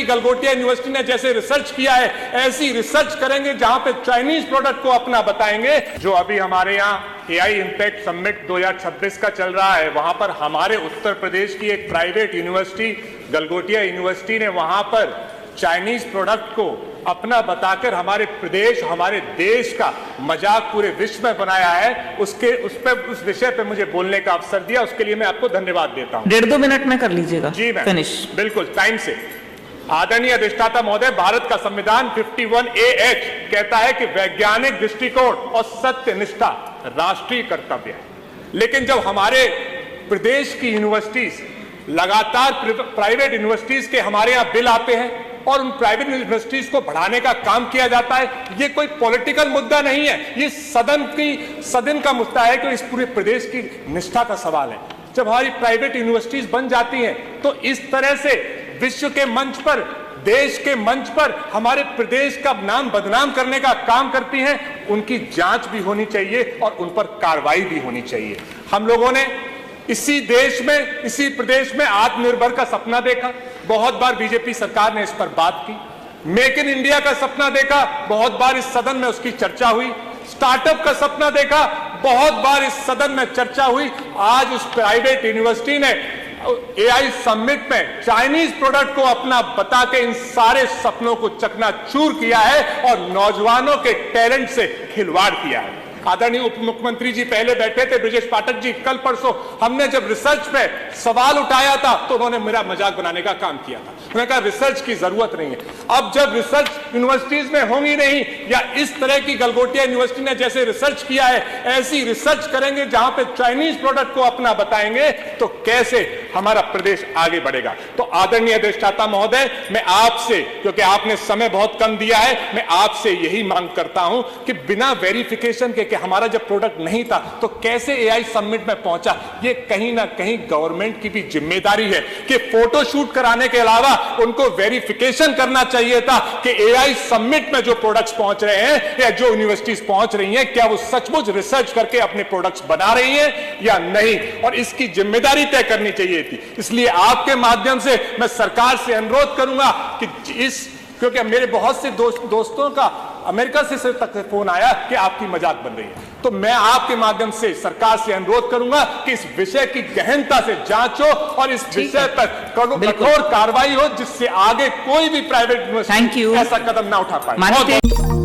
की गलगोटिया यूनिवर्सिटी ने जैसे रिसर्च किया है, ऐसी रिसर्च करेंगे जहां पे चाइनीज प्रोडक्ट को अपना बताएंगे। जो अभी हमारे यहाँ एआई इम्पैक्ट समिट 2026 का चल रहा है, वहां पर हमारे उत्तर प्रदेश की एक प्राइवेट यूनिवर्सिटी गलगोटिया यूनिवर्सिटी ने वहां पर चाइनीज प्रोडक्ट को अपना बताकर हमारे प्रदेश, हमारे देश का मजाक पूरे विश्व में बनाया है। उस विषय पे मुझे बोलने का अवसर दिया, उसके लिए मैं आपको धन्यवाद देता हूं। 1.5-2 मिनट में कर लीजिएगा। जी मैम, फिनिश। बिल्कुल टाइम से। आदरणीय अधिष्ठाता महोदय, भारत का संविधान 51AH कहता है कि वैज्ञानिक दृष्टिकोण और सत्य निष्ठा राष्ट्रीय कर्तव्य है। लेकिन जब हमारे प्रदेश की यूनिवर्सिटीज लगातार प्राइवेट यूनिवर्सिटीज के हमारे यहाँ बिल आते हैं और उन प्राइवेट यूनिवर्सिटीज को बढ़ाने का काम किया जाता है, ये कोई पॉलिटिकल मुद्दा नहीं है, ये सदन का मुद्दा है कि इस पूरे प्रदेश की निष्ठा का सवाल है। जब हमारी प्राइवेट यूनिवर्सिटीज बन जाती हैं तो इस तरह से विश्व के मंच पर, देश के मंच पर हमारे प्रदेश का नाम बदनाम करने का काम करती हैं, उनकी जांच भी होनी चाहिए और उन पर कार्रवाई भी होनी चाहिए। हम लोगों ने इसी देश में, इसी प्रदेश में आत्मनिर्भर का सपना देखा, बहुत बार बीजेपी सरकार ने इस पर बात की। मेक इन इंडिया का सपना देखा, बहुत बार इस सदन में उसकी चर्चा हुई। स्टार्टअप का सपना देखा, बहुत बार इस सदन में चर्चा हुई। आज उस प्राइवेट यूनिवर्सिटी ने एआई समिट में चाइनीज प्रोडक्ट को अपना बता के इन सारे सपनों को चकनाचूर किया है और नौजवानों के टैलेंट से खिलवाड़ किया है। आदरणीय उप मुख्यमंत्री जी पहले बैठे थे, ब्रजेश पाठक जी, कल परसों हमने जब रिसर्च पे सवाल उठाया था तो उन्होंने मेरा मजाक बनाने का काम किया था। उन्होंने कहा रिसर्च की जरूरत नहीं है। अब जब रिसर्च यूनिवर्सिटीज में होंगी नहीं, या इस तरह की गलगोटिया यूनिवर्सिटी ने जैसे रिसर्च किया है, ऐसी रिसर्च करेंगे जहां पे चाइनीज प्रोडक्ट को अपना बताएंगे, तो कैसे हमारा प्रदेश आगे बढ़ेगा। तो आदरणीय अधिष्ठाता महोदय, मैं आपसे, क्योंकि आपने समय बहुत कम दिया है, मैं आपसे यही मांग करता हूं कि बिना वेरिफिकेशन के कि हमारा जब प्रोडक्ट नहीं था तो कैसे एआई समिट में पहुंचा, ये कहीं ना कहीं गवर्नमेंट की भी जिम्मेदारी है कि फोटो शूट कराने के अलावा उनको वेरिफिकेशन करना चाहिए था कि एआई समिट में जो प्रोडक्ट्स पहुंच रहे हैं या जो यूनिवर्सिटीज पहुंच रही हैं, क्या वो सचमुच रिसर्च करके अपने प्रोडक्ट्स बना रही हैं या नहीं, और इसकी जिम्मेदारी तय करनी चाहिए थी। इसलिए आपके माध्यम से मैं सरकार से अनुरोध करूंगा कि क्योंकि मेरे बहुत से दोस्तों का अमेरिका से तक फोन आया कि आपकी मजाक बन रही है, तो मैं आपके माध्यम से सरकार से अनुरोध करूंगा कि इस विषय की गहनता से जांच हो और इस विषय पर कठोर कार्रवाई हो, जिससे आगे कोई भी प्राइवेट यूनिवर्सिटी ऐसा कदम ना उठा पाए।